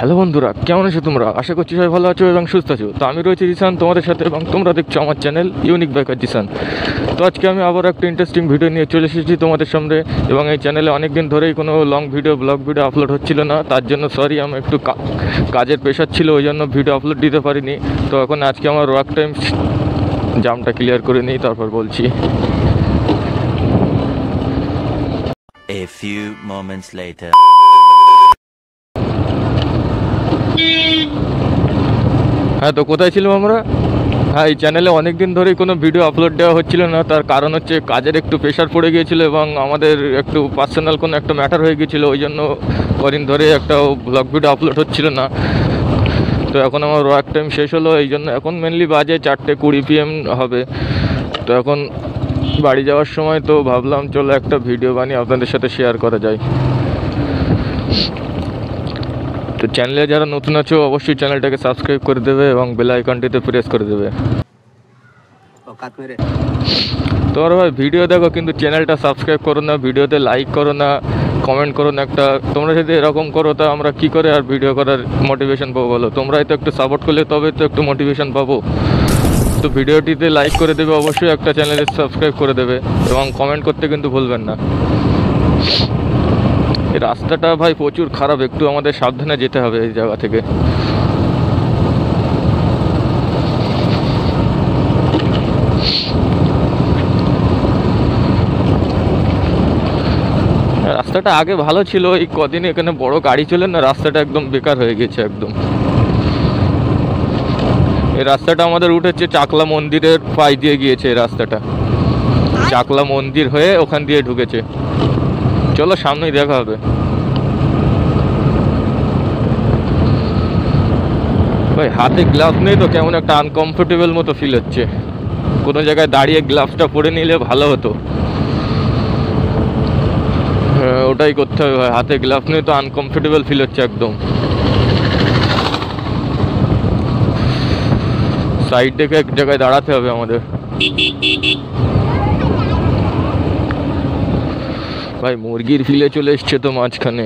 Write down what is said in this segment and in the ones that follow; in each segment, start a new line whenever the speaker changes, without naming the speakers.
Hello বন্ধুরা, কেমন আছো তোমরা? আশা করছি সবাই ভালো আছো এবং সুস্থ আছো। তো আমি রয়েছি জিসান তোমাদের সাথে এবং তোমরা দেখছো আমার চ্যানেল ইউনিক বাইকার জিসান। তো আজকে আমি আবার একটা ইন্টারেস্টিং ভিডিও নিয়ে চলে এসেছি তোমাদের সামনে। এবং এই চ্যানেলে অনেক দিন ধরেই কোনো long video blog video upload হচ্ছিল না, তার জন্য সরি, আমার একটু কাজের প্রেশার ছিল, ওই জন্য ভিডিও আপলোড দিতে পারিনি। তো এখন আজকে আমার ওয়ার্ক টাইম জামটা ক্লিয়ার করে নিই, তারপর বলছি।
A few moments later.
হ্যাঁ, তো কোথায় ছিলাম আমরা? হ্যাঁ, এই চ্যানেলে অনেক দিন ধরেই কোনো ভিডিও আপলোড দেওয়া হচ্ছিল না, তার কারণ হচ্ছে কাজের একটু প্রেশার পড়ে গিয়েছিলো এবং আমাদের একটু পার্সোনাল কোনো একটা ম্যাটার হয়ে গিয়েছিলো, ওই জন্য কদিন ধরে একটা ব্লগ ভিডিও আপলোড হচ্ছিল না। তো এখন আমার ওয়ার্ক টাইম শেষ হলো, এই জন্য এখন মেনলি বাজে 4:20 PM হবে। তো এখন বাড়ি যাওয়ার সময় তো ভাবলাম চলো একটা ভিডিও বানিয়ে আপনাদের সাথে শেয়ার করা যায়। তো চ্যানেলে যারা নতুন আছো অবশ্যই চ্যানেলটাকে সাবস্ক্রাইব করে দেবে এবং বেল আইকনটিতে প্রেস করে দেবে। তোমার ভাই ভিডিও দেখো কিন্তু চ্যানেলটা সাবস্ক্রাইব করো না, ভিডিওতে লাইক করো না, কমেন্ট করো না একটা। তোমরা যদি এরকম করো তা আমরা কি করে আর ভিডিও করার মোটিভেশন পাবো বলো? তোমরাই তো একটু সাপোর্ট করলে তবে তো একটু মোটিভেশন পাবো। তো ভিডিওটিতে লাইক করে দেবে, অবশ্যই একটা চ্যানেলে সাবস্ক্রাইব করে দেবে এবং কমেন্ট করতে কিন্তু ভুলবেন না। এই রাস্তাটা ভাই প্রচুর খারাপ, একটু আমাদের সাবধানে যেতে হবে এই জায়গা থেকে। রাস্তাটা আগে ভালো ছিল, এই কদিন এখানে বড় গাড়ি চলে না, রাস্তাটা একদম বেকার হয়ে গেছে একদম। এই রাস্তাটা আমাদের উঠেছে চাকলা মন্দিরের পাশ দিয়ে গিয়েছে, এই রাস্তাটা চাকলা মন্দির হয়ে ওখান দিয়ে ঢুকেছে। চলো সামনেই দেখা হবে। ভাই হাতে গ্লাভস নেই তো কেমন একটা আনকমফোর্টেবল মতো ফিল হচ্ছে। কোনো জায়গায় দাঁড়িয়ে গ্লাভসটা পরে নিলে ভালো হতো। হ্যাঁ, ওটাই করতে হবে ভাই, হাতে গ্লাভস নেই তো আনকমফোর্টেবল ফিল হচ্ছে একদম। সাইড দেখে এক জায়গায় দাঁড়াতে হবে আমাদের। ভাই মুরগির ফিলে চলে এসছে তো মাঝখানে।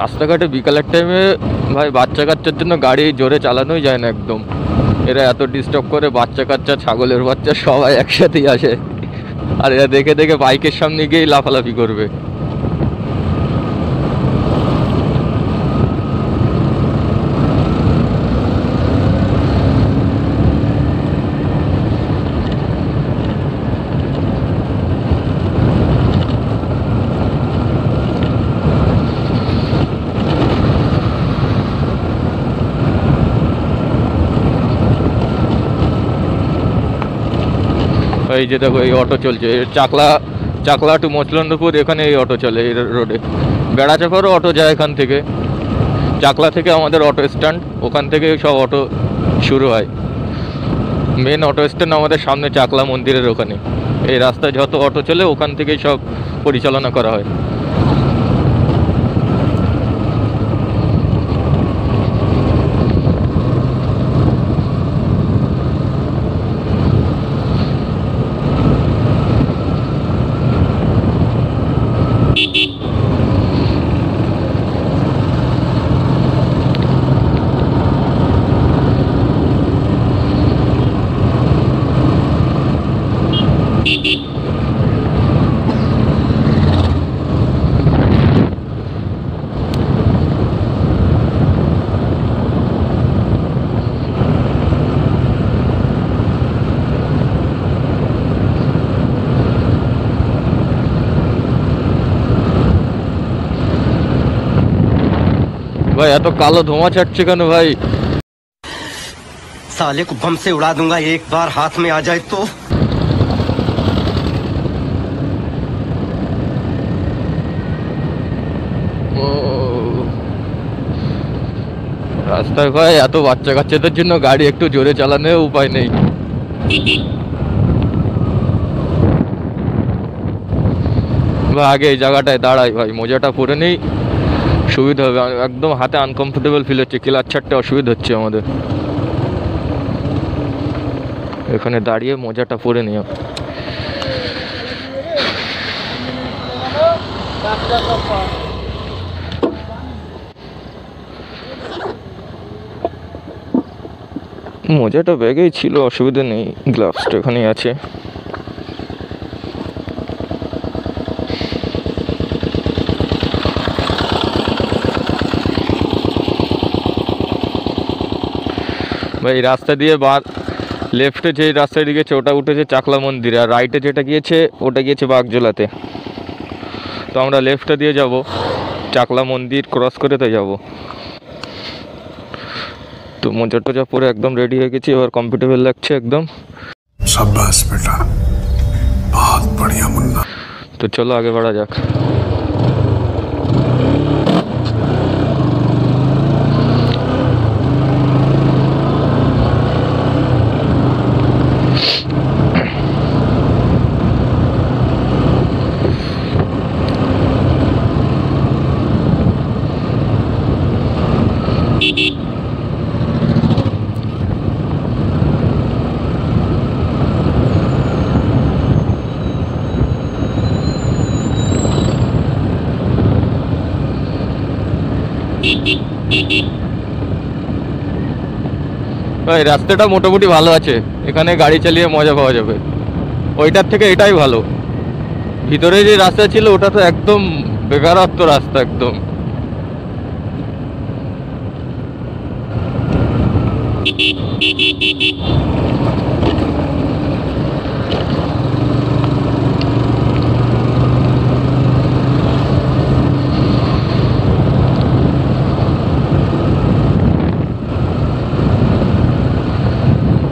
রাস্তাঘাটে বিকালের টাইমে ভাই বাচ্চা কাচ্চার জন্য গাড়ি জোরে চালানোই যায় না একদম। এরা এত ডিস্টার্ব করে, বাচ্চা কাচ্চা ছাগলের বাচ্চা সবাই একসাথেই আসে, আর এরা দেখে দেখে বাইকের সামনে গিয়েই লাফালাফি করবে। এই যে দেখো এই অটো চলছে, চাকলা টু মচলন্দপুর, এখানে এই অটো চলে এই রোডে। বেড়াচাপারও অটো যায় এখান থেকে, চাকলা থেকে আমাদের অটো স্ট্যান্ড, ওখান থেকে সব অটো শুরু হয়। মেন অটো স্ট্যান্ড আমাদের সামনে চাকলা মন্দিরের ওখানে। এই রাস্তায় যত অটো চলে ওখান থেকেই সব পরিচালনা করা হয়। ভাই এত কালো ধোঁয়া ছাড়ছে কেন ভাই?
साले को बम से उड़ा दूंगा एक बार हाथ में आ जाए तो।
ও রাস্তায় ভাই এত বাচ্চা কাচ্চাদের জন্য গাড়ি একটু জোরে চালানোর উপায় নেই। বা আগে এই জায়গাটায় দাঁড়াই ভাই, মোজাটা পরে নেই, সুবিধা হবে। একদম হাতে আনকমফোর্টেবল ফিল হচ্ছে, ক্লাচ ছাড়তে অসুবিধা হচ্ছে আমাদের। এখানে দাঁড়িয়ে মোজাটা পরে নিও। মোজাটা ব্যাগেই ছিল, অসুবিধা নেই, গ্লাভসটা এখানেই আছে। ভাই রাস্তা দিয়ে লেফটে যে রাস্তায় গিয়েছে ওটা উঠেছে চাকলা মন্দিরে, আর রাইটে যেটা গিয়েছে ওটা গিয়েছে বাগজোলাতে। তো আমরা লেফটে দিয়ে যাব, চাকলা মন্দির ক্রস করে তো যাব। তো মোজা টোজা পরে একদম রেডি হয়ে গেছি, এবার কমফর্টেবল লাগছে একদম।
शाबाश बेटा, बहुत बढ़िया मुन्ना।
তো চলো আগে বাড়া যাক। ভাই রাস্তাটা মোটামুটি ভালো আছে, এখানে গাড়ি চালিয়ে মজা পাওয়া যাবে। ওইটার থেকে এটাই ভালো। ভিতরে যে রাস্তা ছিল ওটা তো একদম বেকারত্ব রাস্তা একদম।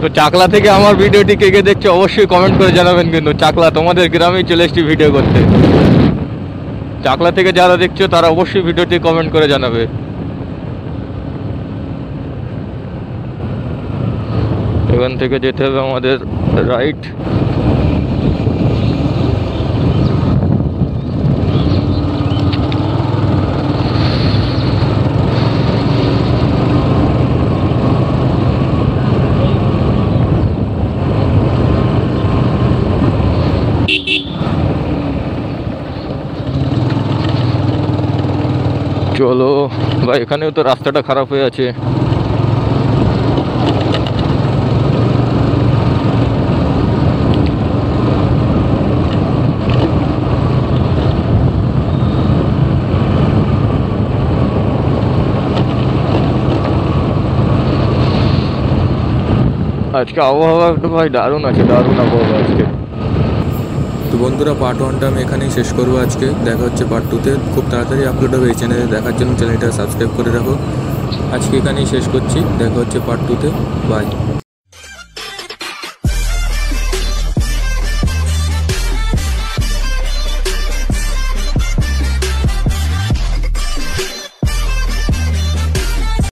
তো চাকলা থেকে আমার ভিডিওটি কে কে দেখছে অবশ্যই কমেন্ট করে জানাবেন। কিন্তু চাকলা তোমাদের গ্রামেই চলে এসেছি ভিডিও করতে। চাকলা থেকে যারা দেখছো তারা অবশ্যই ভিডিওটি কমেন্ট করে জানাবে। এখান থেকে যেতে হবে আমাদের রাইট। চলো ভাই, এখানেও তো রাস্তাটা খারাপ হয়ে আছে। আজকে আবহাওয়া একটু ভাই দারুণ আছে, দারুণ আবহাওয়া আজকে।
তো বন্ধুরা, পার্ট 1টা আমি এখানেই শেষ করবো আজকে। দেখা হচ্ছে পার্ট 2তে, খুব তাড়াতাড়ি আপলোড হবে এই চ্যানেলে। দেখার জন্য চ্যানেলটা সাবস্ক্রাইব করে রাখো। আজকে এখানেই শেষ করছি, দেখা হচ্ছে পার্ট 2তে। বাই।